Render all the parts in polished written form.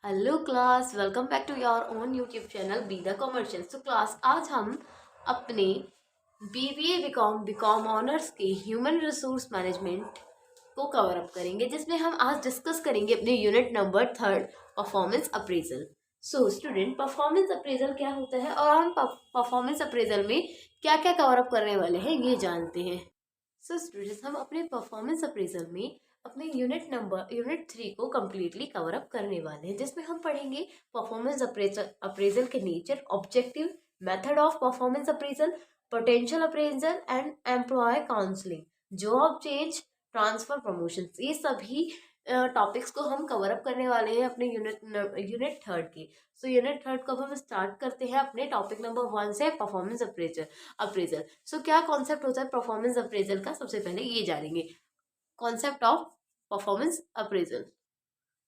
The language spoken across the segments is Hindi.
Hello class, welcome back to your own YouTube channel be the commercial. तो क्लास, आज हम अपने बीबीए बीकॉम ऑनर्स के ह्यूमन रिसोर्स मैनेजमेंट को कवर अप करेंगे, जिसमें हम आज डिस्कस करेंगे अपने unit number 3 performance appraisal. So student, performance appraisal क्या होता है और हम परफॉर्मेंस अप्रेजल में क्या क्या कवर अप करने वाले हैं ये जानते हैं। सो स्टूडेंट्स, हम अपने परफॉर्मेंस अप्रेजल में अपने यूनिट 3 को कम्प्लीटली कवर अप करने वाले हैं, जिसमें हम पढ़ेंगे परफॉर्मेंस अप्रेजल के nature, objective, method of performance appraisal, potential appraisal and employ counselling, job change, transfer, promotion. ये सभी टॉपिक्स को हम कवर अप करने वाले हैं अपने यूनिट 3 के। सो यूनिट 3 को अब हम स्टार्ट करते हैं अपने टॉपिक नंबर 1 से, परफॉर्मेंस अप्रेजल। सो क्या कॉन्सेप्ट होता है परफॉर्मेंस अप्रेजल का, सबसे पहले ये जानेंगे। Concept of performance appraisal.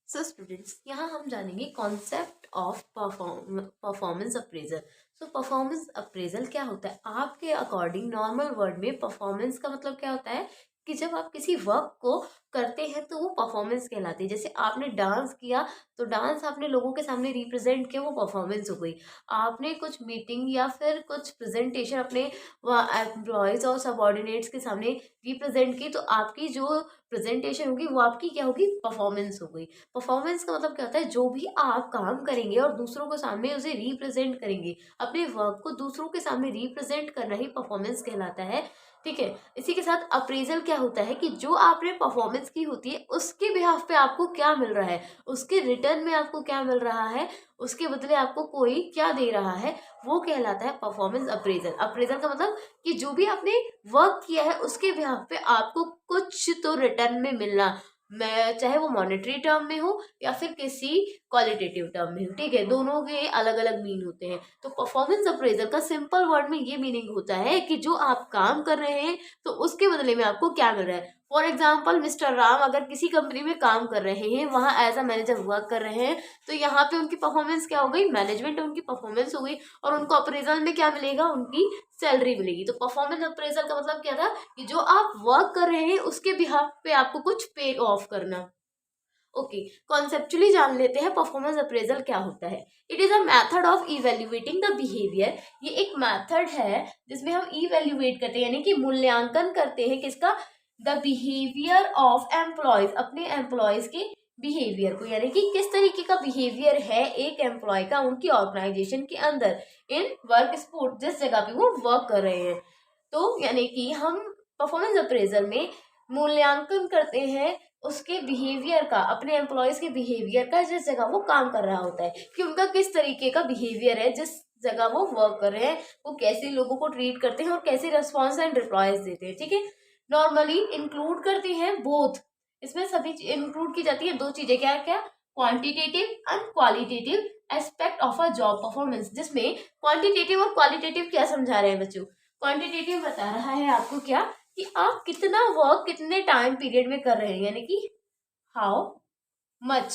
So students, यहाँ हम जानेंगे concept of performance appraisal. So performance appraisal क्या होता है आपके अकॉर्डिंग? नॉर्मल वर्ड में परफॉर्मेंस का मतलब क्या होता है कि जब आप किसी वर्क को करते हैं तो वो परफॉर्मेंस कहलाती है। जैसे आपने डांस किया तो डांस आपने लोगों के सामने रिप्रेजेंट किया, वो परफॉर्मेंस हो गई। आपने कुछ मीटिंग या फिर कुछ प्रेजेंटेशन अपने एम्प्लॉयज़ और सबॉर्डिनेट्स के सामने रिप्रेजेंट की, तो आपकी जो प्रेजेंटेशन होगी वो आपकी क्या होगी? परफॉर्मेंस हो गई। परफॉर्मेंस का मतलब क्या होता है? जो भी आप काम करेंगे और दूसरों के सामने उसे रिप्रेजेंट करेंगे, अपने वर्क को दूसरों के सामने रिप्रेजेंट करना ही परफॉर्मेंस कहलाता है। ठीक है। इसी के साथ अप्रेजल क्या होता है कि जो आपने परफॉर्मेंस की होती है उसके बिहाफ पे आपको क्या मिल रहा है, उसके रिटर्न में आपको क्या मिल रहा है, उसके बदले आपको कोई क्या दे रहा है, वो कहलाता है परफॉर्मेंस अप्रेजल। अप्रेजल का मतलब कि जो भी आपने वर्क किया है उसके बिहाफ पे आपको कुछ तो रिटर्न में मिलना, मैं चाहे वो मॉनेटरी टर्म में हो या फिर किसी क्वालिटेटिव टर्म में हो। ठीक है, दोनों के अलग अलग मीन होते हैं। तो परफॉर्मेंस अप्रेजल का सिंपल वर्ड में ये मीनिंग होता है कि जो आप काम कर रहे हैं तो उसके बदले में आपको क्या मिल रहा है। फॉर एग्जाम्पल, मिस्टर राम अगर किसी कंपनी में काम कर रहे हैं, वहां एज अ मैनेजर वर्क कर रहे हैं, तो यहाँ पे उनकी परफॉर्मेंस क्या हो गई? मैनेजमेंट उनकी परफॉर्मेंस हो गई, और उनको अप्रेजल में क्या मिलेगा? उनकी सैलरी मिलेगी। तो परफॉर्मेंस अप्रेजल का मतलब क्या था कि जो आप वर्क कर रहे हैं उसके बिहाफ पे आपको कुछ पे ऑफ करना। ओके, कॉन्सेप्चुअली जान लेते हैं परफॉर्मेंस अप्रेजल क्या होता है। It is a method of evaluating the behaviour. ये एक मेथड है जिसमें हम इवेल्युएट करते हैं, यानी कि मूल्यांकन करते हैं किसका? द बिहेवियर ऑफ एम्प्लॉयज, अपने एम्प्लॉयज के बिहेवियर को, यानी कि किस तरीके का बिहेवियर है एक एम्प्लॉय का उनकी ऑर्गेनाइजेशन के अंदर, इन वर्क स्पोर्ट, जिस जगह पे वो वर्क कर रहे हैं। तो यानी कि हम परफॉर्मेंस अप्रेजल में मूल्यांकन करते हैं उसके बिहेवियर का, अपने एम्प्लॉयज के बिहेवियर का, जिस जगह वो काम कर रहा होता है, कि उनका किस तरीके का बिहेवियर है, जिस जगह वो वर्क कर रहे हैं, वो कैसे लोगों को ट्रीट करते हैं और कैसे रिस्पॉन्स एंड रिप्लाईज देते हैं। ठीक है, नॉर्मली इंक्लूड करते हैं बोथ। इसमें सभी इंक्लूड की जाती है दो चीजें, क्या क्या? Quantitative and qualitative aspect of a job performance. जिसमें क्वांटिटेटिव और क्वालिटेटिव क्या समझा रहे हैं बच्चों? क्वांटिटेटिव बता रहा है आपको क्या, कि आप कितना वर्क कितने टाइम पीरियड में कर रहे हैं, यानी कि हाउ मच।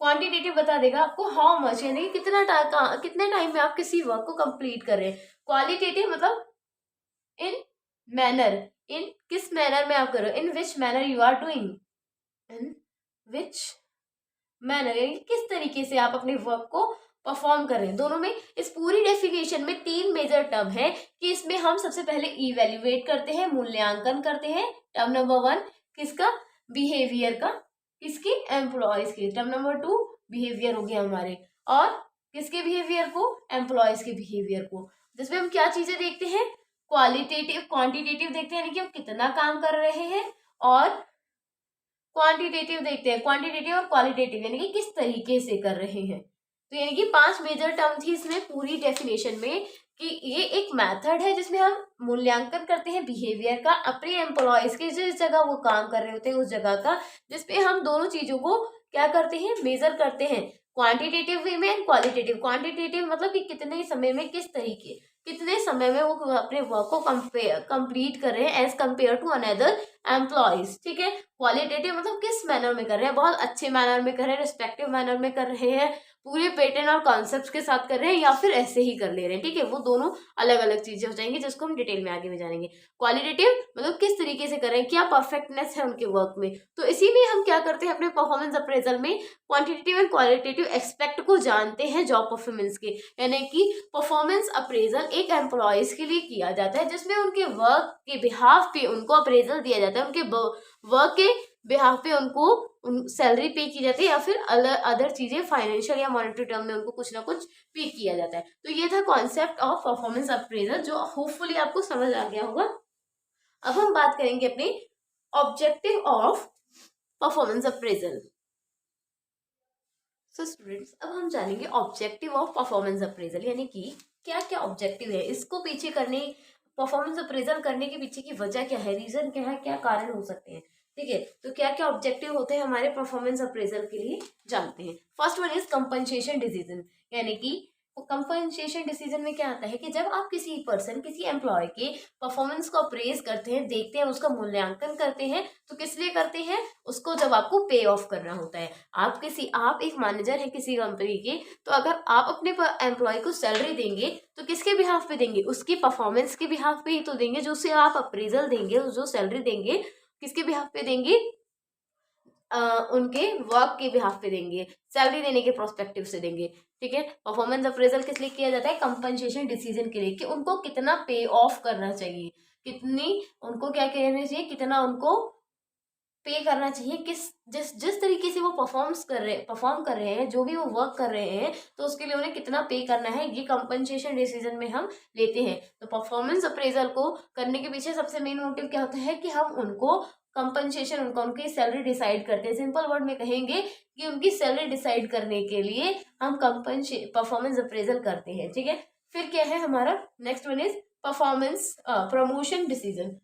क्वांटिटेटिव बता देगा आपको हाउ मच, यानी कि कितने टाइम में आप किसी वर्क को कंप्लीट कर रहे हैं। क्वालिटेटिव मतलब इन मैनर, इन किस मैनर में आप कर रहे हो, in which manner you are doing, in which manner, यानी किस तरीके से आप अपने वर्क को परफॉर्म कर रहे हैं। दोनों में, इस पूरी डेफिनेशन में 3 मेजर टर्म है कि इसमें हम सबसे पहले इवेल्युएट करते हैं, मूल्यांकन करते हैं। टर्म नंबर 1 किसका? बिहेवियर का, किसके? एम्प्लॉयज के। टर्म नंबर 2 बिहेवियर हो गया हमारे, और किसके बिहेवियर को? एम्प्लॉयज के बिहेवियर को। जिसमें हम क्या चीजें देखते हैं? क्वालिटेटिव क्वांटिटेटिव देखते हैं, यानी कि हम कितना काम कर रहे हैं, और क्वांटिटेटिव देखते हैं, क्वांटिटेटिव और क्वालिटेटिव, यानी कि किस तरीके से कर रहे हैं। तो यानी कि 5 मेजर टर्म थी इसमें पूरी डेफिनेशन में, कि ये एक मेथड है जिसमें हम मूल्यांकन करते हैं बिहेवियर का, अपने एम्प्लॉयज के जिस जगह वो काम कर रहे होते हैं उस जगह का, जिसपे हम दोनों चीजों को क्या करते हैं? मेजर करते हैं, क्वांटिटेटिव वे में एंड क्वालिटेटिव। क्वांटिटेटिव मतलब कि कितने समय में, कितने समय में वो अपने वर्क को कंप्लीट कर रहे हैं as compare to another employees. ठीक है। क्वालिटेटिव मतलब किस मैनर में कर रहे हैं, बहुत अच्छे मैनर में कर रहे हैं, रिस्पेक्टिव मैनर में कर रहे हैं, पूरे पैटर्न और कॉन्सेप्ट के साथ कर रहे हैं या फिर ऐसे ही कर ले रहे हैं, ठीक है, वो दोनों अलग अलग चीजें हो जाएंगी जिसको हम डिटेल में आगे में जानेंगे। क्वालिटेटिव मतलब किस तरीके से कर रहे हैं, क्या परफेक्टनेस है उनके वर्क में। तो इसीलिए हम क्या करते हैं अपने परफॉर्मेंस अप्रेजल में क्वांटिटेटिव एंड क्वालिटेटिव एक्सपेक्ट को जानते हैं जॉब परफॉर्मेंस के, यानी कि परफॉर्मेंस अप्रेजल एक एम्प्लॉयज के लिए किया जाता है जिसमें उनके वर्क के बिहाफ पे उनको अप्रेजल दिया जाता है, उनके वर्क के बिहाफ पे उनको सैलरी पे की जाती है या फिर अदर चीजें फाइनेंशियल या मॉनेटरी टर्म में उनको कुछ ना कुछ पे किया जाता है। तो ये था कॉन्सेप्ट ऑफ परफॉर्मेंस अप्रेजल जो होपफुली आपको समझ आ गया होगा। अब हम बात करेंगे अपने objective of performance appraisal. So students, अब हम जानेंगे ऑब्जेक्टिव ऑफ परफॉर्मेंस अप्रेजल, यानी कि क्या क्या ऑब्जेक्टिव है इसको पीछे करने, परफॉर्मेंस अप्रेजल करने के पीछे की वजह क्या है, रीजन क्या है, क्या कारण हो सकते हैं, ठीक है। तो क्या क्या ऑब्जेक्टिव होते हैं हमारे परफॉर्मेंस अप्रेजल के लिए, जानते हैं। First one is compensation decision, यानी कि कंपनसेशन डिसीजन में क्या आता है कि जब आप किसी पर्सन, किसी एम्प्लॉय के परफॉर्मेंस को अप्रेज करते हैं, देखते हैं, उसका मूल्यांकन करते हैं, तो किस लिए करते हैं, उसको जब आपको पे ऑफ करना होता है। आप एक मैनेजर है किसी कंपनी के, तो अगर आप अपने एम्प्लॉय को सैलरी देंगे तो किसके बिहाफ पे देंगे, उसकी परफॉर्मेंस के बिहाफ पे ही तो देंगे, जो उसे आप अप्रेजल देंगे, जो सैलरी देंगे किसके बिहाफ पे देंगे, उनके वर्क के बिहाफ पे देंगे, सैलरी देने के प्रोस्पेक्टिव से देंगे, ठीक है। परफॉर्मेंस अप्रेजल किस लिए किया जाता है, कंपनसेशन डिसीजन के लिए, कि उनको कितना पे ऑफ करना चाहिए, कितनी उनको क्या कहना चाहिए, कितना उनको पे करना चाहिए, जिस जिस तरीके से वो परफॉर्म कर रहे हैं, जो भी वो वर्क कर रहे हैं, तो उसके लिए उन्हें कितना पे करना है, ये कंपनसेशन डिसीजन में हम लेते हैं। तो परफॉर्मेंस अप्रेजल को करने के पीछे सबसे मेन मोटिव क्या होता है कि हम उनको कंपनसेशन, उनकी सैलरी डिसाइड करते हैं। सिंपल वर्ड में कहेंगे कि उनकी सैलरी डिसाइड करने के लिए हम परफॉर्मेंस अप्रेजल करते हैं, ठीक है। फिर क्या है हमारा next one is performance promotion decision,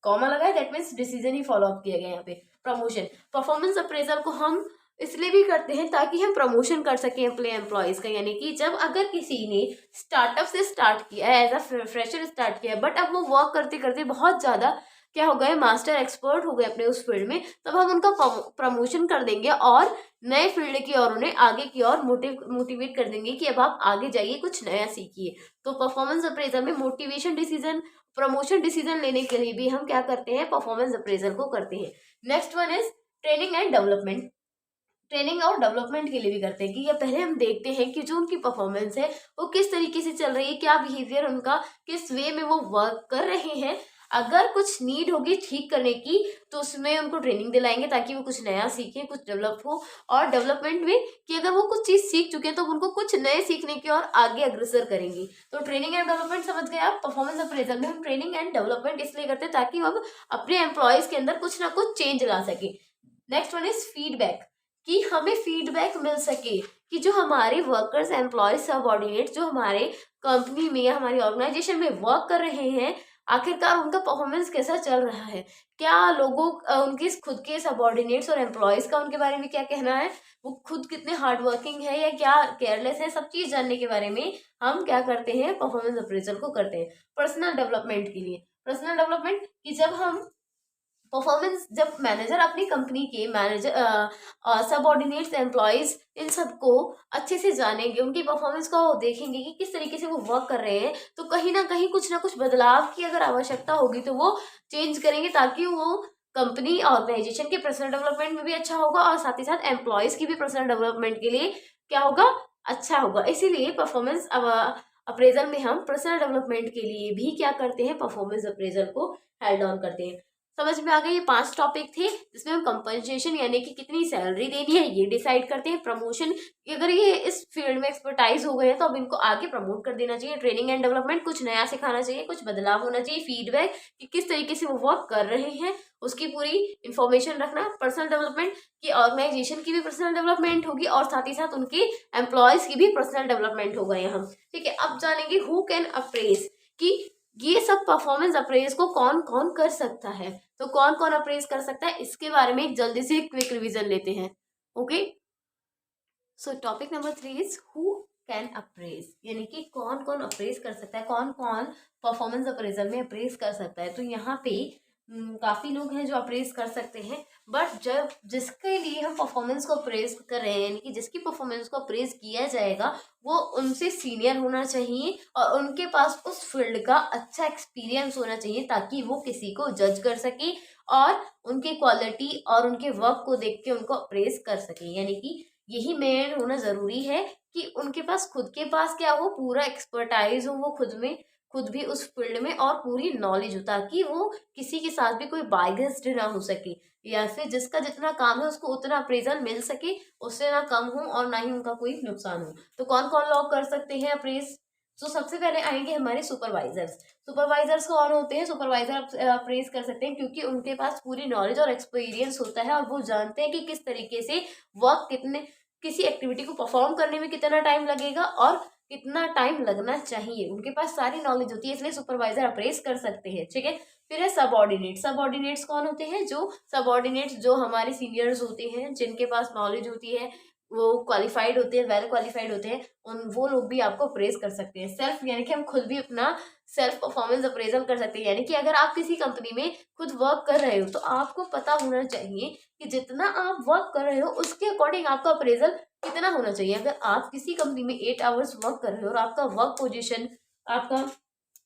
comma लगा है, that means decision he follow up किया गया यहाँ पे। प्रमोशन, परफॉर्मेंस अप्रेजल को हम इसलिए भी करते हैं ताकि हम प्रमोशन कर सकें अपने एम्प्लॉयज का, यानी कि जब अगर किसी ने स्टार्टअप से स्टार्ट किया है, एज अ फ्रेशर स्टार्ट किया है, बट अब वो वर्क करते करते बहुत ज़्यादा क्या हो गए, मास्टर एक्सपर्ट हो गए अपने उस फील्ड में, तब हम उनका प्रमोशन कर देंगे और नए फील्ड की ओर उन्हें आगे की ओर मोटिवेट कर देंगे कि अब आप आगे जाइए, कुछ नया सीखिए। तो परफॉर्मेंस अप्रेजल में मोटिवेशन डिसीजन, प्रमोशन डिसीजन लेने के लिए भी हम क्या करते हैं, परफॉर्मेंस अप्रेजल को करते हैं। Next one is training and development, training और डेवलपमेंट के लिए भी करते हैं कि ये पहले हम देखते हैं कि जो उनकी परफॉर्मेंस है वो किस तरीके से चल रही है, क्या बिहेवियर उनका, किस वे में वो वर्क कर रहे हैं। अगर कुछ नीड होगी ठीक करने की तो उसमें उनको ट्रेनिंग दिलाएंगे ताकि वो कुछ नया सीखें, कुछ डेवलप हो। और डेवलपमेंट में कि अगर वो कुछ चीज़ सीख चुके हैं तो उनको कुछ नए सीखने की और आगे अग्रसर करेंगी। तो ट्रेनिंग एंड डेवलपमेंट समझ गए आप। परफॉर्मेंस अप्रेजल में हम ट्रेनिंग एंड डेवलपमेंट इसलिए करते हैं ताकि हम अपने एम्प्लॉयज़ के अंदर कुछ ना कुछ चेंज ला सके। नेक्स्ट वन इज फीडबैक, कि हमें फीडबैक मिल सके कि जो हमारे वर्कर्स, एम्प्लॉयज, सबऑर्डिनेट जो हमारे कंपनी में या हमारी ऑर्गेनाइजेशन में वर्क कर रहे हैं, आखिरकार उनका परफॉर्मेंस कैसा चल रहा है, क्या लोगों उनके खुद के सबऑर्डिनेट्स और एम्प्लॉयज का उनके बारे में क्या कहना है, वो खुद कितने हार्ड वर्किंग है या क्या केयरलेस है, सब चीज़ जानने के बारे में हम क्या करते हैं, परफॉर्मेंस अप्रेजल को करते हैं। पर्सनल डेवलपमेंट के लिए, पर्सनल डेवलपमेंट कि जब हम परफॉर्मेंस, जब मैनेजर अपनी कंपनी के मैनेजर, सबऑर्डिनेट्स, एम्प्लॉयज, इन सबको अच्छे से जानेंगे, उनकी परफॉर्मेंस को देखेंगे कि किस तरीके से वो वर्क कर रहे हैं, तो कहीं ना कहीं कुछ ना कुछ बदलाव की अगर आवश्यकता होगी तो वो चेंज करेंगे ताकि वो कंपनी ऑर्गेनाइजेशन के पर्सनल डेवलपमेंट में भी अच्छा होगा और साथ ही साथ एम्प्लॉयज की भी पर्सनल डेवलपमेंट के लिए क्या होगा, अच्छा होगा। इसीलिए परफॉर्मेंस अप्रेजल में हम पर्सनल डेवलपमेंट के लिए भी क्या करते हैं, परफॉर्मेंस अप्रेजल को हेल्ड ऑन करते हैं। समझ में आ गए, ये 5 टॉपिक थे जिसमें हम कंपनसेशन यानी कि कितनी सैलरी देनी है ये डिसाइड करते हैं। प्रमोशन, अगर ये इस फील्ड में एक्सपर्टाइज हो गए हैं तो अब इनको आगे प्रमोट कर देना चाहिए। ट्रेनिंग एंड डेवलपमेंट, कुछ नया सिखाना चाहिए, कुछ बदलाव होना चाहिए। फीडबैक कि किस तरीके से वो वर्क कर रहे हैं उसकी पूरी इंफॉर्मेशन रखना। पर्सनल डेवलपमेंट कि ऑर्गेनाइजेशन की भी पर्सनल डेवलपमेंट होगी और साथ ही साथ उनके एम्प्लॉयज की भी पर्सनल डेवलपमेंट होगा यहाँ, ठीक है। अब जानेंगे हु कैन अप्रेज, कि ये सब परफॉर्मेंस अप्रेज को कौन कौन कर सकता है। तो कौन कौन अप्रेज कर सकता है इसके बारे में एक जल्दी से क्विक रिवीजन लेते हैं। Okay, so topic number 3 is who can apprise, यानी कि कौन कौन अप्रेज कर सकता है, कौन कौन परफॉर्मेंस अप्रेजल में अप्रेज कर सकता है। तो यहाँ पे काफ़ी लोग हैं जो अप्रेज कर सकते हैं, बट जब जिसके लिए हम परफॉर्मेंस को अप्रेज कर रहे हैं, यानी कि जिसकी परफॉर्मेंस को अप्रेज किया जाएगा, वो उनसे सीनियर होना चाहिए और उनके पास उस फील्ड का अच्छा एक्सपीरियंस होना चाहिए, ताकि वो किसी को जज कर सके और उनके क्वालिटी और उनके वर्क को देख के उनको अप्रेज कर सके। यानी कि यही मेन होना ज़रूरी है कि उनके पास खुद के पास क्या हो, पूरा एक्सपर्टाइज हो, वो खुद भी उस फील्ड में और पूरी नॉलेज हो, ताकि वो किसी के साथ भी कोई बायस्ड ना हो सके, या फिर जिसका जितना काम है उसको उतना अप्रेजल मिल सके, उससे ना कम हो और ना ही उनका कोई नुकसान हो। तो कौन कौन लोग कर सकते हैं अप्रेज? तो सबसे पहले आएंगे हमारे सुपरवाइजर्स। सुपरवाइजर्स कौन होते हैं? सुपरवाइजर अप्रेज कर सकते हैं क्योंकि उनके पास पूरी नॉलेज और एक्सपीरियंस होता है और वो जानते हैं कि किस तरीके से वर्क कितने किसी एक्टिविटी को परफॉर्म करने में कितना टाइम लगेगा और कितना टाइम लगना चाहिए। उनके पास सारी नॉलेज होती है, इसलिए सुपरवाइजर अप्रेज कर सकते हैं। ठीक है। फिर है सबऑर्डिनेट। सबऑर्डिनेट्स कौन होते हैं? जो सबऑर्डिनेट्स जो हमारे सीनियर्स होते हैं, जिनके पास नॉलेज होती है, वो क्वालिफाइड होते हैं, वेल क्वालिफाइड होते हैं, उन वो लोग भी आपको अप्रेज कर सकते हैं। सेल्फ यानी कि हम खुद भी अपना सेल्फ परफॉर्मेंस अप्रेजल कर सकते हैं। यानी कि अगर आप किसी कंपनी में खुद वर्क कर रहे हो तो आपको पता होना चाहिए कि जितना आप वर्क कर रहे हो उसके अकॉर्डिंग आपका अप्रेजल कितना होना चाहिए। अगर आप किसी कंपनी में 8 आवर्स वर्क कर रहे हो और आपका वर्क पोजीशन, आपका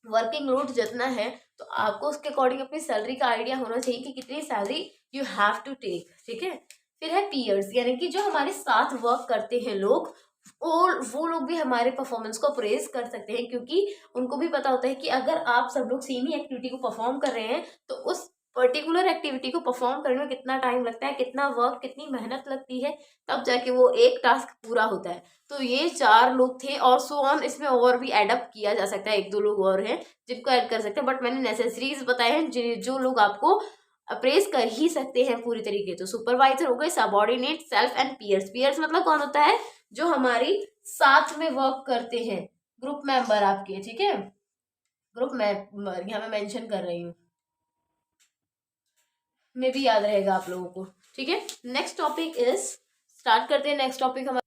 वर्किंग लोड जितना है, तो आपको उसके अकॉर्डिंग अपनी सैलरी का आइडिया होना चाहिए कि कितनी salary you have to take. ठीक है। फिर है पीयर्स, यानी कि जो हमारे साथ वर्क करते हैं लोग, और वो लोग भी हमारे परफॉर्मेंस को अप्रेज कर सकते हैं, क्योंकि उनको भी पता होता है कि अगर आप सब लोग सेम ही एक्टिविटी को परफॉर्म कर रहे हैं तो उस पर्टिकुलर एक्टिविटी को परफॉर्म करने में कितना टाइम लगता है, कितना वर्क, कितनी मेहनत लगती है, तब जाके वो एक टास्क पूरा होता है। तो ये 4 लोग थे और सो ऑन, इसमें और भी एडअप किया जा सकता है, 1-2 लोग और हैं जिनको ऐड कर सकते हैं, बट मैंने नेसेसरीज बताए हैं जो लोग आपको अप्रेज कर ही सकते हैं पूरी तरीके। तो सुपरवाइजर हो गए, subordinate, self and peers. Peers मतलब कौन होता है? जो हमारी साथ में वर्क करते हैं, ग्रुप मेंबर आपके। ठीक है। ग्रुप मेंबर यहाँ मैं मेंशन कर रही हूँ, में भी याद रहेगा आप लोगों को। ठीक है। नेक्स्ट टॉपिक इज, स्टार्ट करते हैं नेक्स्ट टॉपिक हमारा।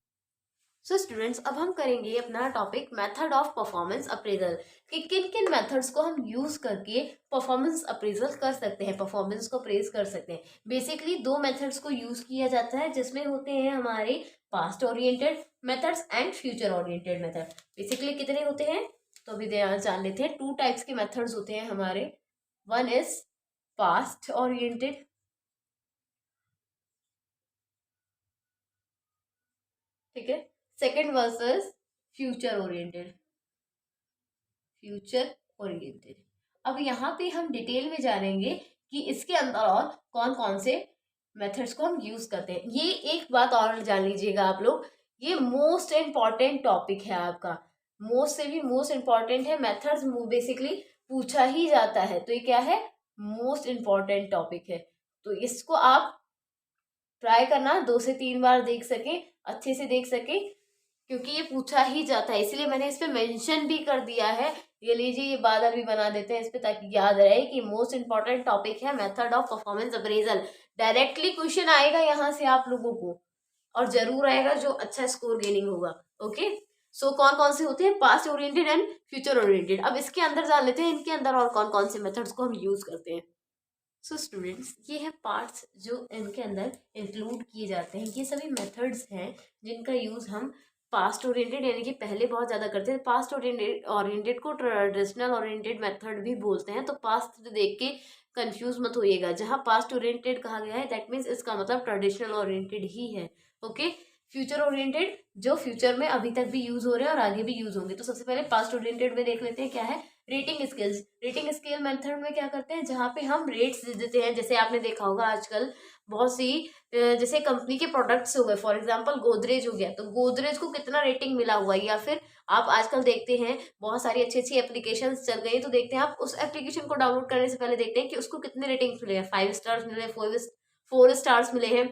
सो स्टूडेंट्स, अब हम करेंगे अपना topic method of performance appraisal, कि किन किन मेथड्स को हम यूज करके परफॉर्मेंस अप्रेजल कर सकते हैं, परफॉर्मेंस को अप्रेज कर सकते हैं। बेसिकली 2 मेथड्स को यूज किया जाता है, जिसमें होते हैं हमारे past oriented methods and future oriented method. Basically कितने होते हैं तो अभी जान लेते हैं। 2 टाइप्स के मेथड्स होते हैं हमारे। वन इज पास्ट ओरिएंटेड, ठीक है। Second versus future oriented, future oriented. अब यहाँ पे हम डिटेल में जानेंगे कि इसके अंदर और कौन कौन से मेथड्स को हम यूज करते हैं। ये एक बात और जान लीजिएगा आप लोग, ये मोस्ट इम्पॉर्टेंट टॉपिक है आपका, मोस्ट से भी मोस्ट इम्पॉर्टेंट है। मेथड्स बेसिकली पूछा ही जाता है, तो ये क्या है? मोस्ट इम्पॉर्टेंट टॉपिक है। तो इसको आप ट्राई करना 2 से 3 बार देख सके, अच्छे से देख सके, क्योंकि ये पूछा ही जाता है, इसलिए मैंने इस पे मेंशन भी कर दिया है। ये लीजिए, ये बादल भी बना देते हैं इस पे, ताकि याद रहे कि मोस्ट इंपॉर्टेंट टॉपिक है method of performance appraisal. Directly question आएगा यहाँ से आप लोगों को, और जरूर आएगा जो अच्छा स्कोर गेनिंग होगा। ओके। सो कौन कौन से होते हैं? Past oriented and future oriented. अब इसके अंदर जान लेते हैं इनके अंदर और कौन कौन से मेथड्स को हम यूज करते हैं। सो स्टूडेंट्स, ये है पार्ट्स जो इनके अंदर इंक्लूड किए जाते हैं। ये सभी मेथड्स हैं जिनका यूज़ हम पास्ट ओरिएंटेड यानी कि पहले बहुत ज़्यादा करते हैं। पास्ट ओरिएंटेड को ट्रेडिशनल ओरिएंटेड मेथड भी बोलते हैं, तो पास्ट देख के कंफ्यूज मत होइएगा। जहाँ पास्ट ओरिएंटेड कहा गया है दैट मीन्स इसका मतलब ट्रेडिशनल ओरिएंटेड ही है। ओके। फ्यूचर ओरिएंटेड जो फ्यूचर में अभी तक भी यूज़ हो रहे हैं और आगे भी यूज़ होंगे। तो सबसे पहले पास्ट ओरिएंटेड में देख लेते हैं क्या है। Rating scales. Rating scale method में क्या करते हैं, जहाँ पे हम रेट्स दे देते हैं। जैसे आपने देखा होगा आजकल बहुत सी जैसे कंपनी के प्रोडक्ट्स हो गए, फॉर एग्जांपल गोदरेज हो गया, तो गोदरेज को कितना रेटिंग मिला हुआ है, या फिर आप आजकल देखते हैं बहुत सारी अच्छी अच्छी एप्लीकेशंस चल गई, तो देखते हैं आप उस एप्लीकेशन को डाउनलोड करने से पहले देखते हैं कि उसको कितने रेटिंग्स मिले हैं। 5 स्टार्स मिले, 4 स्टार्स मिले हैं,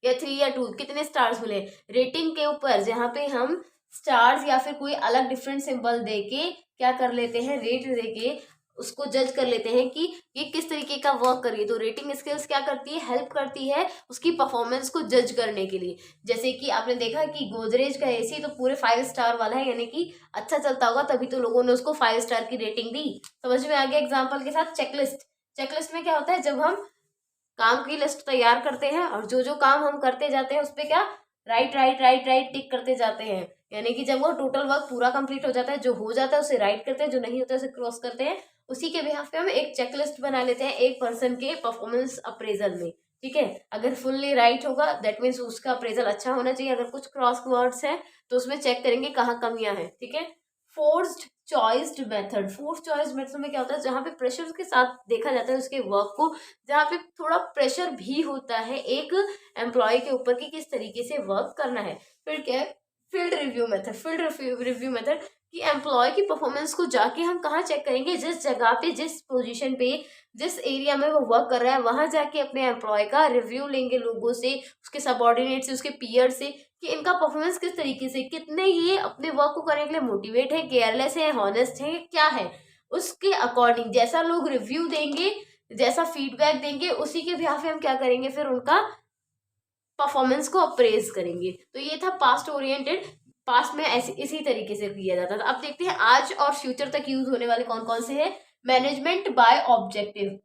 या 3 या 2, कितने स्टार्स मिले। रेटिंग के ऊपर जहाँ पे हम स्टार्स या फिर कोई अलग डिफरेंट सिंबल देके क्या कर लेते हैं, रेट देके उसको जज कर लेते हैं कि ये किस तरीके का वर्क करिए। तो रेटिंग स्किल्स क्या करती है, हेल्प करती है उसकी परफॉर्मेंस को जज करने के लिए। जैसे कि आपने देखा कि गोदरेज का एसी तो पूरे 5 स्टार वाला है, यानी कि अच्छा चलता होगा, तभी तो लोगों ने उसको 5 स्टार की रेटिंग दी। समझ में आ गया एग्जाम्पल के साथ। चेकलिस्ट, चेकलिस्ट में क्या होता है, जब हम काम की लिस्ट तैयार करते हैं और जो जो काम हम करते जाते हैं उस पर क्या राइट राइट राइट राइट टिक करते जाते हैं, यानी कि जब वो टोटल वर्क पूरा कंप्लीट हो जाता है, जो हो जाता है उसे राइट करते हैं, जो नहीं होता है उसे क्रॉस करते हैं, उसी के बिहाफ पे हम एक चेकलिस्ट बना लेते हैं एक पर्सन के परफॉर्मेंस अप्रेजल में। ठीक है, अगर फुल्ली राइट होगा दैट मीन्स उसका अप्रेजल अच्छा होना चाहिए, अगर कुछ क्रॉस वर्ड्स है तो उसमें चेक करेंगे कहाँ कमियां हैं। ठीक है, forced choiced method, forced choice method में क्या होता है, जहाँ पे प्रेशर के साथ देखा जाता है उसके वर्क को, जहाँ पे थोड़ा प्रेशर भी होता है एक एम्प्लॉय के ऊपर कि किस तरीके से वर्क करना है। फिर क्या है, field review method, field review method कि एम्प्लॉय की परफॉर्मेंस को जाके हम कहाँ चेक करेंगे, जिस जगह पे जिस पोजीशन पे जिस एरिया में वो वर्क कर रहा है वहां जाके अपने एम्प्लॉय का रिव्यू लेंगे, लोगों से, उसके सबॉर्डिनेट से, उसके पीयर से, कि इनका परफॉर्मेंस किस तरीके से, कितने ये अपने वर्क को करने के लिए मोटिवेट है, केयरलेस है, हॉनेस्ट है, क्या है, उसके अकॉर्डिंग जैसा लोग रिव्यू देंगे, जैसा फीडबैक देंगे, उसी के बिहाफ पे हम क्या करेंगे, फिर उनका परफॉर्मेंस को अप्रेज करेंगे। तो ये था पास्ट ओरिएंटेड, पास्ट में ऐसे इसी तरीके से किया जाता था। अब देखते हैं आज और फ्यूचर तक यूज होने वाले कौन कौन से हैं। मैनेजमेंट बाय ऑब्जेक्टिव,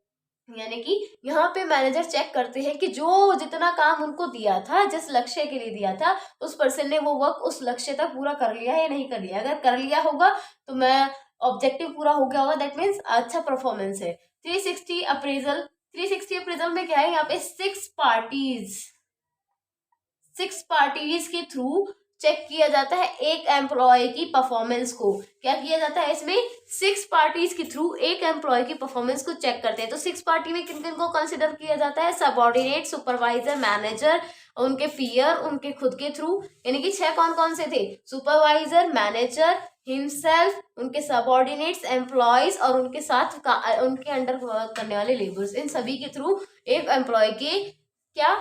यानी कि यहाँ पे मैनेजर चेक करते हैं कि जो जितना काम उनको दिया था, जिस लक्ष्य के लिए दिया था, उस पर्सन ने वो वर्क उस लक्ष्य तक पूरा कर लिया है या नहीं कर लिया। अगर कर लिया होगा तो मैं ऑब्जेक्टिव पूरा हो गया होगा, दैट मीन्स अच्छा परफॉर्मेंस है। 360 अप्रेजल, 360 अप्रेजल में क्या है, यहाँ पे सिक्स पार्टीज के थ्रू चेक किया जाता है एक एम्प्लॉय की परफॉर्मेंस को। क्या किया जाता है इसमें, सिक्स पार्टीज के थ्रू एक एम्प्लॉय की परफॉर्मेंस को चेक करते हैं। तो सिक्स पार्टी में किन किन को कंसिडर किया जाता है, सबऑर्डिनेट, सुपरवाइजर, मैनेजर, उनके पीयर, उनके खुद के थ्रू, यानी कि 6 कौन कौन से थे, सुपरवाइजर, मैनेजर, हिमसेल्फ, उनके सबऑर्डिनेट्स, एम्प्लॉयज और उनके साथ उनके अंडर वर्क करने वाले लेबर्स, इन सभी के थ्रू एक एम्प्लॉय के क्या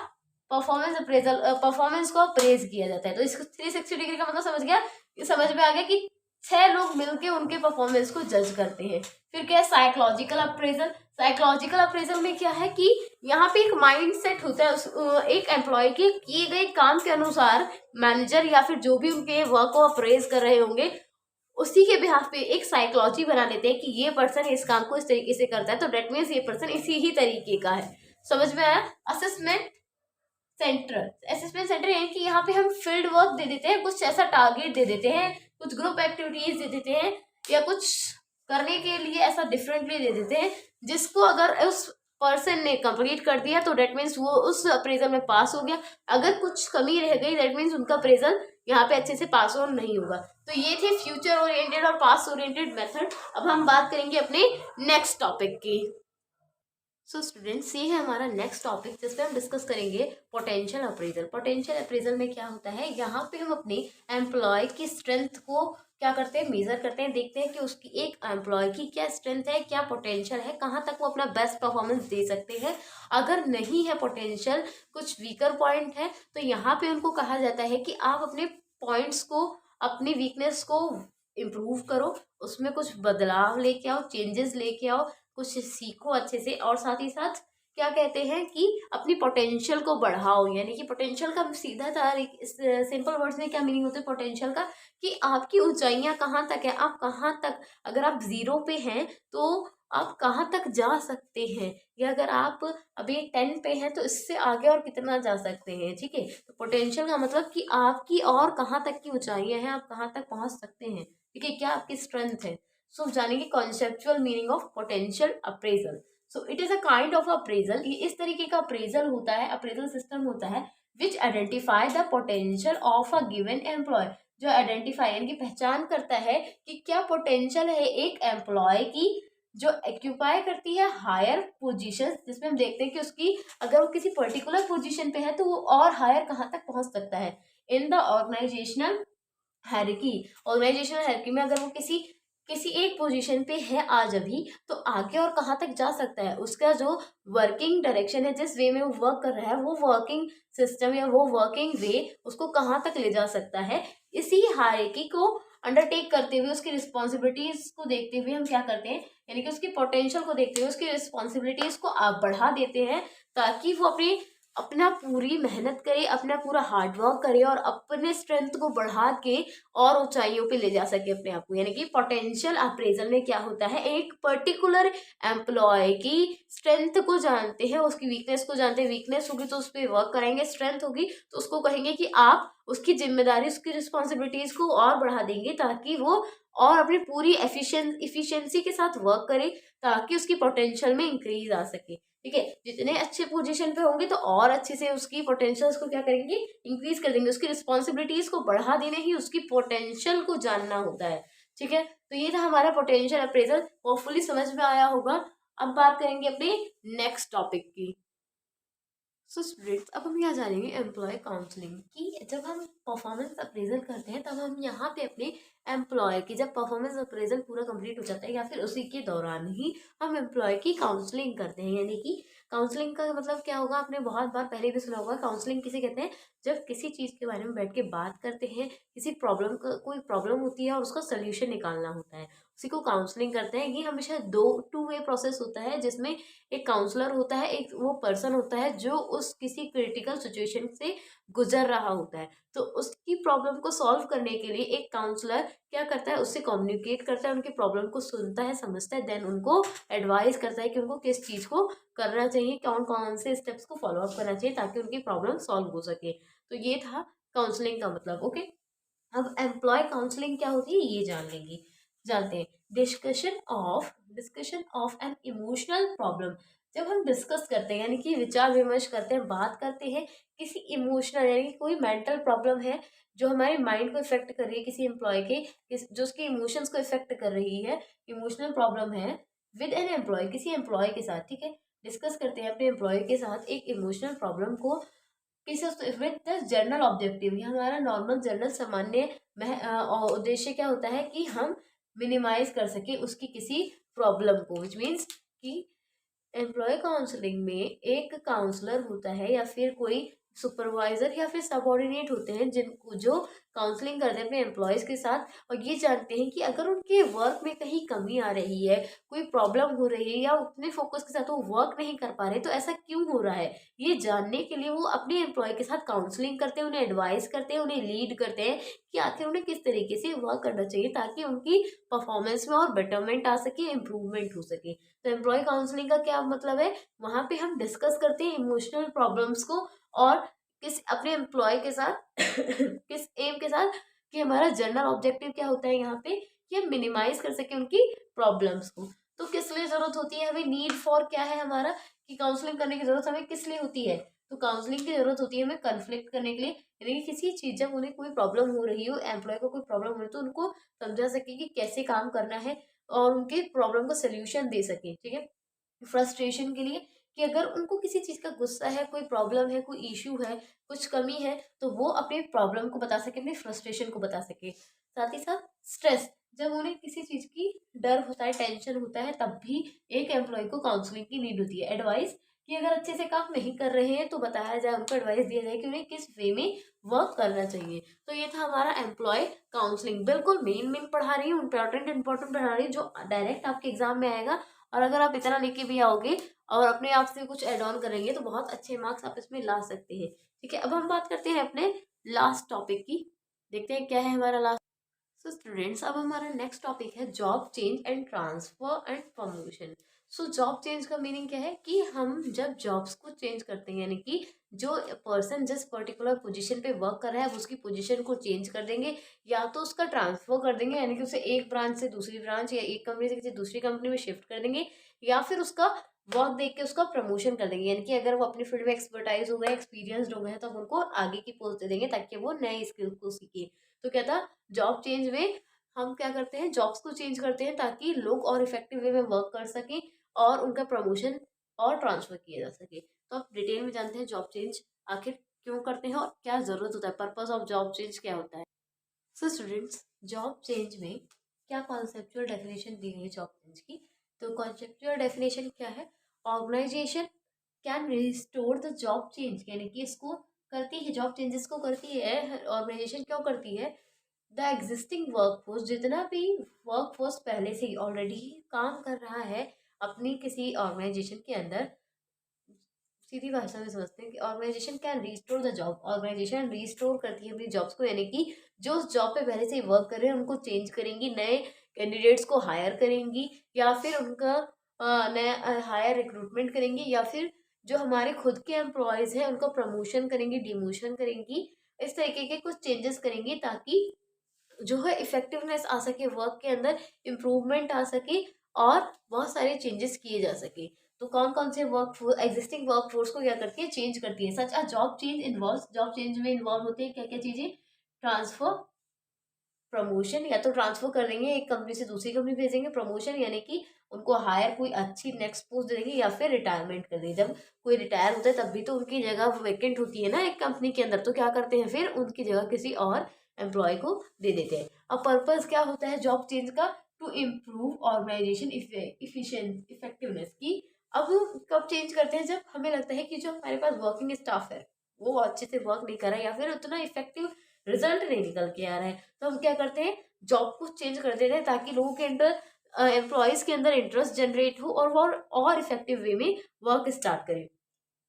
परफॉर्मेंस अप्रेजल, परफॉर्मेंस को अप्रेज किया जाता है। तो इसको 360 डिग्री का मतलब समझ गया, ये समझ में आ गया कि 6 लोग मिलके उनके परफॉर्मेंस को जज करते हैं। फिर क्या है, साइकोलॉजिकल अप्रेजल। साइकोलॉजिकल अप्रेजल में क्या है कि यहाँ पे एक माइंड सेट होता है एक एम्प्लॉय के किए गए काम के अनुसार, मैनेजर या फिर जो भी उनके वर्क को अप्रेज कर रहे होंगे उसी के बिहाफ पे एक साइकोलॉजी बना लेते हैं कि ये पर्सन इस काम को इस तरीके से करता है, तो डेट मीन्स ये पर्सन इसी ही तरीके का है। समझ में आया। असेसमेंट सेंटर, असेसमेंट सेंटर यानी कि यहाँ पे हम फील्ड वर्क दे देते हैं, कुछ ऐसा टारगेट दे देते हैं, कुछ ग्रुप एक्टिविटीज दे देते हैं, या कुछ करने के लिए ऐसा डिफरेंटली दे देते हैं जिसको अगर उस पर्सन ने कंप्लीट कर दिया तो डेट मीन्स वो उस अप्रेजल में पास हो गया। अगर कुछ कमी रह गई दैट मीन्स उनका अप्रेजल यहाँ पे अच्छे से पास ऑन नहीं होगा। तो ये थे फ्यूचर ओरिएंटेड और पास्ट ओरिएंटेड मेथड। अब हम बात करेंगे अपने नेक्स्ट टॉपिक की। सो स्टूडेंट्स, ये है हमारा नेक्स्ट टॉपिक जिसपे हम डिस्कस करेंगे पोटेंशियल अप्रेजल। पोटेंशियल अप्रेजल में क्या होता है, यहाँ पे हम अपने एम्प्लॉय की स्ट्रेंथ को क्या करते हैं, मेजर करते हैं, देखते हैं कि उसकी एक एम्प्लॉय की क्या स्ट्रेंथ है, क्या पोटेंशियल है, कहाँ तक वो अपना बेस्ट परफॉर्मेंस दे सकते हैं। अगर नहीं है पोटेंशियल, कुछ वीकर पॉइंट है, तो यहाँ पे उनको कहा जाता है कि आप अपने पॉइंट्स को, अपनी वीकनेस को इम्प्रूव करो, उसमें कुछ बदलाव लेके आओ, चेंजेस लेके आओ, कुछ सीखो अच्छे से, और साथ ही साथ क्या कहते हैं कि अपनी पोटेंशियल को बढ़ाओ। यानी कि पोटेंशियल का सीधा सिंपल वर्ड्स में क्या मीनिंग होता है पोटेंशियल का, कि आपकी ऊंचाइयां कहाँ तक है, आप कहाँ तक, अगर आप 0 पे हैं तो आप कहाँ तक जा सकते हैं, या अगर आप अभी 10 पे हैं तो इससे आगे और कितना जा सकते हैं। ठीक है, तो पोटेंशियल का मतलब कि आपकी और कहाँ तक की ऊंचाइयां हैं, आप कहाँ तक पहुंच सकते हैं। ठीक है, क्या आपकी स्ट्रेंथ है। सो जानेंगे conceptual meaning of potential appraisal. So it is a kind of appraisal, ये इस तरीके का अप्रेजल होता है, अप्रेजल सिस्टम होता है which identify the potential of a given employ, जो आइडेंटिफाई यानी कि पहचान करता है कि क्या पोटेंशियल है एक एम्प्लॉय की जो एक्यूपाई करती है हायर पोजीशन, जिसमें हम देखते हैं कि उसकी अगर वो किसी पर्टिकुलर पोजीशन पे है तो वो और हायर कहाँ तक पहुंच सकता है in the organisational hierarchy. Organisational hierarchy में अगर वो किसी किसी एक पोजीशन पे है आज अभी, तो आगे और कहाँ तक जा सकता है, उसका जो वर्किंग डायरेक्शन है, जिस वे में वो वर्क कर रहा है, वो वर्किंग सिस्टम या वो वर्किंग वे उसको कहाँ तक ले जा सकता है। इसी हायरार्की को अंडरटेक करते हुए, उसकी रिस्पॉन्सिबिलिटीज को देखते हुए हम क्या करते हैं, यानी कि उसकी पोटेंशियल को देखते हुए उसकी रिस्पॉन्सिबिलिटीज को आप बढ़ा देते हैं, ताकि वो अपनी अपना पूरी मेहनत करे, अपना पूरा हार्ड वर्क करे और अपने स्ट्रेंथ को बढ़ा के और ऊंचाइयों पे ले जा सके अपने आप को। यानी कि पोटेंशियल अप्रेजल में क्या होता है, एक पर्टिकुलर एम्प्लॉय की स्ट्रेंथ को जानते हैं, उसकी वीकनेस को जानते हैं, वीकनेस होगी तो उस पर वर्क करेंगे, स्ट्रेंथ होगी तो उसको कहेंगे कि आप उसकी जिम्मेदारी, उसकी रिस्पॉन्सिबिलिटीज को और बढ़ा देंगे ताकि वो और अपनी पूरी इफिशियंसी के साथ वर्क करे ताकि उसकी पोटेंशियल में इंक्रीज आ सके। ठीक है, जितने अच्छे पोजीशन पे होंगे तो और अच्छे से उसकी पोटेंशियल्स को क्या करेंगे, इंक्रीज कर देंगे। उसकी रिस्पॉन्सिबिलिटीज को बढ़ा देने ही उसकी पोटेंशियल को जानना होता है। ठीक है, तो ये था हमारा पोटेंशियल अप्रेजल, होपफुली समझ में आया होगा। अब बात करेंगे अपने नेक्स्ट टॉपिक की। सो स्टूडेंट्स, अब हम यहाँ जानेंगे एम्प्लॉय काउंसलिंग की। जब हम परफॉर्मेंस अप्रेजल करते हैं तब हम यहाँ पे अपने एम्प्लॉय की, जब परफॉर्मेंस अप्रेजल पूरा कंप्लीट हो जाता है या फिर उसी के दौरान ही हम एम्प्लॉय की काउंसलिंग करते हैं। यानी कि काउंसलिंग का मतलब क्या होगा, आपने बहुत बार पहले भी सुना होगा। काउंसलिंग किसे कहते हैं, जब किसी चीज़ के बारे में बैठ के बात करते हैं, किसी प्रॉब्लम का कोई प्रॉब्लम होती है और उसका सोल्यूशन निकालना होता है, उसी को काउंसलिंग करते हैं। ये हमेशा टू वे प्रोसेस होता है जिसमें एक काउंसलर होता है, एक वो पर्सन होता है जो उस किसी क्रिटिकल सिचुएशन से गुजर रहा होता है। तो उसकी प्रॉब्लम को सॉल्व करने के लिए एक काउंसलर क्या करता है, उससे कम्युनिकेट करता है, उनकी प्रॉब्लम को सुनता है, समझता है, देन उनको एडवाइस करता है कि उनको किस चीज़ को करना चाहिए, कौन कौन से स्टेप्स को फॉलो अप करना चाहिए ताकि उनकी प्रॉब्लम सॉल्व हो सके। तो ये था काउंसलिंग का मतलब। ओके, अब एम्प्लॉय काउंसलिंग क्या होती है ये जानते हैं। Discussion of an emotional problem, जब हम डिस्कस करते हैं यानी कि विचार विमर्श करते हैं, बात करते हैं किसी इमोशनल यानी कि कोई मेंटल प्रॉब्लम है जो हमारे माइंड को इफेक्ट कर रही है, किसी एम्प्लॉय के जो उसके इमोशंस को इफेक्ट कर रही है, इमोशनल प्रॉब्लम है, विद एन एम्प्लॉय, किसी एम्प्लॉय के साथ। ठीक है, डिस्कस करते हैं अपने एम्प्लॉय के साथ एक इमोशनल प्रॉब्लम को, किसी विद द जनरल ऑब्जेक्टिव, ये हमारा नॉर्मल जनरल सामान्य उद्देश्य क्या होता है कि हम मिनिमाइज कर सके उसकी किसी प्रॉब्लम को, विच मीन्स कि एम्प्लॉय काउंसलिंग में एक काउंसलर होता है या फिर कोई सुपरवाइजर या फिर सबॉर्डिनेट होते हैं जिनको जो काउंसलिंग करते हैं अपने एम्प्लॉयज के साथ, और ये जानते हैं कि अगर उनके वर्क में कहीं कमी आ रही है, कोई प्रॉब्लम हो रही है या उतने फोकस के साथ वो वर्क नहीं कर पा रहे, तो ऐसा क्यों हो रहा है ये जानने के लिए वो अपने एम्प्लॉय के साथ काउंसलिंग करते हैं, उन्हें एडवाइस करते हैं, उन्हें लीड करते हैं कि आखिर उन्हें किस तरीके से वर्क करना चाहिए ताकि उनकी परफॉर्मेंस में और बेटरमेंट आ सके, इम्प्रूवमेंट हो सके। तो एम्प्लॉय काउंसलिंग का क्या मतलब है, वहां पे हम डिस्कस करते हैं इमोशनल प्रॉब्लम्स को और किस अपने एम्प्लॉय के साथ किस एम के साथ कि हमारा जनरल ऑब्जेक्टिव क्या होता है यहाँ पे कि हम मिनिमाइज कर सके उनकी प्रॉब्लम्स को। तो किस लिए जरूरत होती है, हमें नीड फॉर क्या है हमारा कि काउंसलिंग करने की जरूरत हमें किस लिए होती है, तो काउंसलिंग की जरूरत होती है हमें कन्फ्लिक्ट करने के लिए। यानी कि किसी चीज जब उन्हें कोई प्रॉब्लम हो रही हो, एम्प्लॉय को कोई प्रॉब्लम हो रही तो उनको समझा सके कि कैसे काम करना है और उनके प्रॉब्लम को सोल्यूशन दे सके। ठीक है, फ्रस्ट्रेशन के लिए कि अगर उनको किसी चीज़ का गुस्सा है, कोई प्रॉब्लम है, कोई इश्यू है, कुछ कमी है, तो वो अपने प्रॉब्लम को बता सके, अपनी फ्रस्ट्रेशन को बता सके। साथ ही साथ स्ट्रेस, जब उन्हें किसी चीज़ की डर होता है, टेंशन होता है, तब भी एक एम्प्लॉय को काउंसलिंग की नीड होती है। एडवाइस कि अगर अच्छे से काम नहीं कर रहे हैं तो बताया जाए, उनको एडवाइस दिया जाए कि उन्हें किस वे में वर्क करना चाहिए। तो ये था हमारा एम्प्लॉय काउंसलिंग। बिल्कुल मेन पढ़ा रही हूँ, इंपॉर्टेंट पढ़ा रही हूँ जो डायरेक्ट आपके एग्जाम में आएगा। और अगर आप इतना लेके भी आओगे और अपने आप से कुछ ऐड ऑन करेंगे तो बहुत अच्छे मार्क्स आप इसमें ला सकते हैं। ठीक है, अब हम बात करते हैं अपने लास्ट टॉपिक की। देखते हैं क्या है हमारा लास्ट। सो स्टूडेंट्स, अब हमारा नेक्स्ट टॉपिक है job change and transfer and promotion. So job change का मीनिंग क्या है कि हम जब जॉब्स को चेंज करते हैं यानी कि जो पर्सन जिस पर्टिकुलर पोजीशन पे वर्क कर रहा है उसकी पोजीशन को चेंज कर देंगे, या तो उसका ट्रांसफर कर देंगे यानी कि उसे एक ब्रांच से दूसरी ब्रांच या एक कंपनी से किसी दूसरी कंपनी में शिफ्ट कर देंगे, या फिर उसका वर्क देख के उसका प्रमोशन कर देंगे। यानी कि अगर वो अपनी फील्ड में एक्सपर्टाइज हो गए, एक्सपीरियंसड हो गए हैं, तो हम उनको आगे की पोस्ट दे देंगे ताकि वो नए स्किल्स को सीखे। तो क्या था, जॉब चेंज में हम क्या करते हैं, जॉब्स को चेंज करते हैं ताकि लोग और इफेक्टिव वे में वर्क कर सकें और उनका प्रमोशन और ट्रांसफर किया जा सके। तो आप डिटेल में जानते हैं जॉब चेंज आखिर क्यों करते हैं और क्या जरूरत होता है, पर्पस ऑफ जॉब चेंज क्या होता है। सो स्टूडेंट्स, जॉब चेंज में क्या कॉन्सेप्चुअल डेफिनेशन दी गई है जॉब चेंज की। तो कॉन्सेप्चुअल डेफिनेशन क्या है, organisation can restore the job change, यानी कि इसको करती है, जॉब चेंजेस को करती है ऑर्गेनाइजेशन, क्यों करती है, द एग्जिस्टिंग वर्कफोर्स, जितना भी वर्कफोर्स पहले से ही ऑलरेडी काम कर रहा है अपनी किसी ऑर्गेनाइजेशन के अंदर, सीधी भाषा में समझते हैं कि organisation can restore the job, organisation restore करती है अपनी जॉब्स को, यानी कि जो उस जॉब पे पहले से वर्क कर रहे हैं उनको चेंज करेंगी, नए कैंडिडेट्स को हायर करेंगी, या फिर उनका नया हायर रिक्रूटमेंट करेंगी, या फिर जो हमारे खुद के एम्प्लॉयज़ हैं उनको प्रमोशन करेंगी, डिमोशन करेंगी। इस तरीके के कुछ चेंजेस करेंगी ताकि जो है इफेक्टिवनेस आ सके, वर्क के अंदर इम्प्रूवमेंट आ सके और बहुत सारे चेंजेस किए जा सके। तो कौन कौन से वर्क एग्जिस्टिंग वर्क फोर्स को क्या करती है, चेंज करती है। Such a job change involve, job change में इन्वॉल्व होते हैं क्या क्या चीजें, ट्रांसफर, प्रमोशन, या तो ट्रांसफर कर देंगे एक कंपनी से दूसरी कंपनी भेजेंगे, प्रमोशन यानी कि उनको हायर कोई अच्छी नेक्स्ट पोस्ट दे देंगे, या फिर रिटायरमेंट कर देंगे। जब कोई रिटायर होता है तब भी तो उनकी जगह वेकेंट होती है ना एक कंपनी के अंदर, तो क्या करते हैं फिर उनकी जगह किसी और एम्प्लॉय को दे देते हैं। अब पर्पस क्या होता है जॉब चेंज का, टू इम्प्रूव ऑर्गेनाइजेशन इफेक्टिवनेस की। अब कब चेंज करते हैं, जब हमें लगता है कि जो हमारे पास वर्किंग स्टाफ है वो अच्छे से वर्क नहीं कर रहा है, या फिर उतना इफेक्टिव रिजल्ट नहीं निकल के आ रहा है, तो हम क्या करते हैं जॉब को चेंज कर देते हैं ताकि लोगों के अंदर, एम्प्लॉयज के अंदर इंटरेस्ट जनरेट हो और वो और इफेक्टिव वे में वर्क स्टार्ट करें।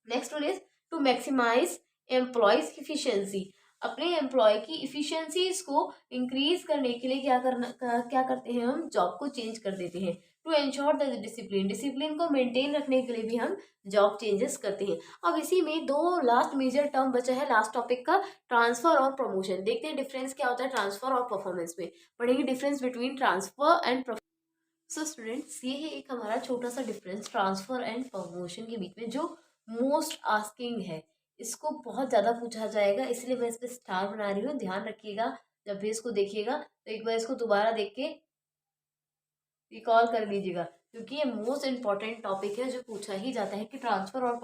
Next one is to maximise employees की इफिशियंसी। अपने एम्प्लॉय की इफिशियंसीज को इंक्रीज करने के लिए क्या करते हैं, हम जॉब को चेंज कर देते हैं। To ensure the discipline, discipline को मेंटेन रखने के लिए भी हम जॉब चेंजेस करते हैं। अब इसी में दो लास्ट मेजर टर्म बचा है लास्ट टॉपिक का, ट्रांसफर और प्रमोशन। देखते हैं डिफरेंस क्या होता है ट्रांसफर और परफॉर्मेंस में, पढ़ेंगे difference between transfer and. So students ये है एक हमारा छोटा सा डिफरेंस ट्रांसफर एंड प्रमोशन के बीच में, जो मोस्ट आस्किंग है। इसको बहुत ज़्यादा पूछा जाएगा, इसलिए मैं इस पर स्टार बना रही हूँ, ध्यान रखिएगा। जब भी इसको देखिएगा तो एक बार इसको दोबारा देख के रिकॉल कर लीजिएगा, क्योंकि ये मोस्ट इंपॉर्टेंट टॉपिक है जो पूछा ही जाता है कि ट्रांसफर और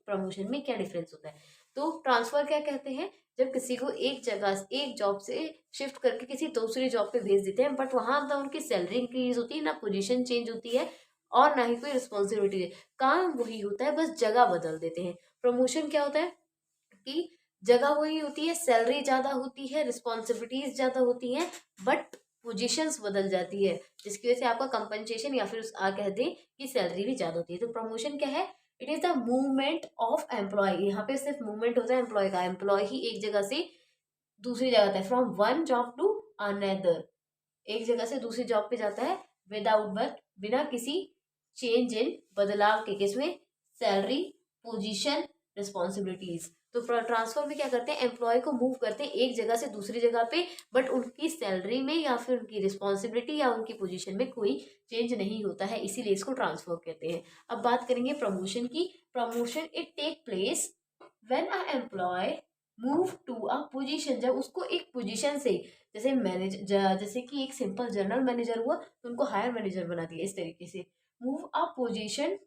प्रमोशन में क्या डिफरेंस होता है। तो ट्रांसफर क्या कहते हैं, जब किसी को एक जगह एक जॉब से शिफ्ट करके किसी दूसरी जॉब पे भेज देते हैं, बट वहां ना उनकी सैलरी इंक्रीज होती है, ना पोजीशन चेंज होती है, और ना ही कोई रिस्पॉन्सिबिलिटी है, काम वही होता है, बस जगह बदल देते हैं। प्रमोशन क्या होता है कि जगह वही होती है, सैलरी ज्यादा होती है, रिस्पॉन्सिबिलिटीज ज्यादा होती हैं, बट पोजीशंस बदल जाती है, जिसकी वजह से आपका कंपनसेशन या फिर कह दें कि सैलरी भी ज्यादा होती है। तो प्रमोशन क्या है, it is the movement of employ. यहाँ पे सिर्फ मूवमेंट होता है एम्प्लॉय का, एम्प्लॉय ही एक जगह से दूसरी जगह जाता है, from one job to another, एक जगह से दूसरी जॉब पे जाता है विदाउट, बट बिना किसी चेंज इन, बदलाव के, किसमें, सैलरी, पोजीशन, रिस्पॉन्सिबिलिटीज। तो ट्रांसफर में क्या करते हैं, एम्प्लॉय को मूव करते हैं एक जगह से दूसरी जगह पे, बट उनकी सैलरी में या फिर उनकी रिस्पॉन्सिबिलिटी या उनकी पोजीशन में कोई चेंज नहीं होता है, इसीलिए इसको ट्रांसफर कहते हैं। अब बात करेंगे प्रमोशन की। Promotion it take place when a employ move to a position, जब उसको एक पोजीशन से, जैसे मैनेजर, जैसे कि एक सिंपल जनरल मैनेजर हुआ तो उनको हायर मैनेजर बना दिया, इस तरीके से move a position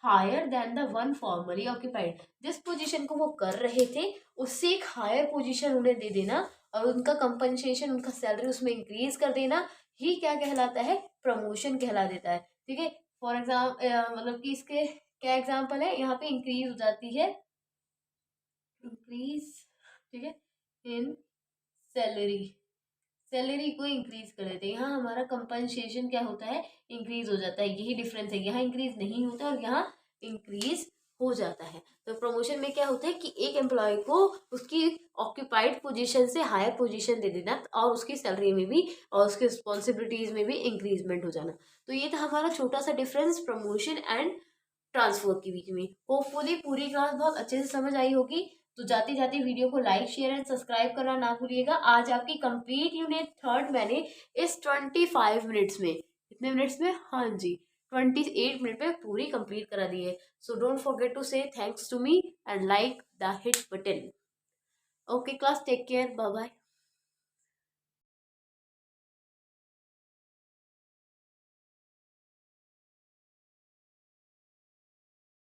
higher than the one formally occupied. जिस पोजीशन को वो कर रहे थे उससे एक हायर पोजीशन उन्हें दे देना, और उनका कंपनसेशन, उनका सैलरी उसमें इंक्रीज कर देना ही क्या कहलाता है, प्रमोशन कहला देता है। ठीक है, फॉर एग्जाम्पल मतलब कि इसके क्या एग्जाम्पल है, यहाँ पे इंक्रीज हो जाती है, इंक्रीज, ठीक है, इन सैलरी, सैलरी को इंक्रीज कर देते हैं। यहाँ हमारा कंपनसेशन क्या होता है, इंक्रीज हो जाता है, यही डिफरेंस है, यहाँ इंक्रीज नहीं होता और यहाँ इंक्रीज हो जाता है। तो प्रमोशन में क्या होता है कि एक एम्प्लॉय को उसकी ऑक्यूपाइड पोजीशन से हायर पोजीशन दे देना, और उसकी सैलरी में भी और उसकी रिस्पॉन्सिबिलिटीज में भी इंक्रीजमेंट हो जाना। तो ये था हमारा छोटा सा डिफरेंस प्रमोशन एंड ट्रांसफर के बीच में। होपफुली पूरी क्लास बहुत अच्छे से समझ आई होगी। तो जाते जाते वीडियो को लाइक शेयर एंड सब्सक्राइब करना ना भूलिएगा। आज आपकी कंप्लीट यूनिट थर्ड मैंने इस 25 मिनट्स में, कितने मिनट्स में, हाँ जी 28 मिनट में पूरी कंप्लीट करा दी है। So don't forget to say thanks to me and like the hit button. Okay class, take care, bye bye.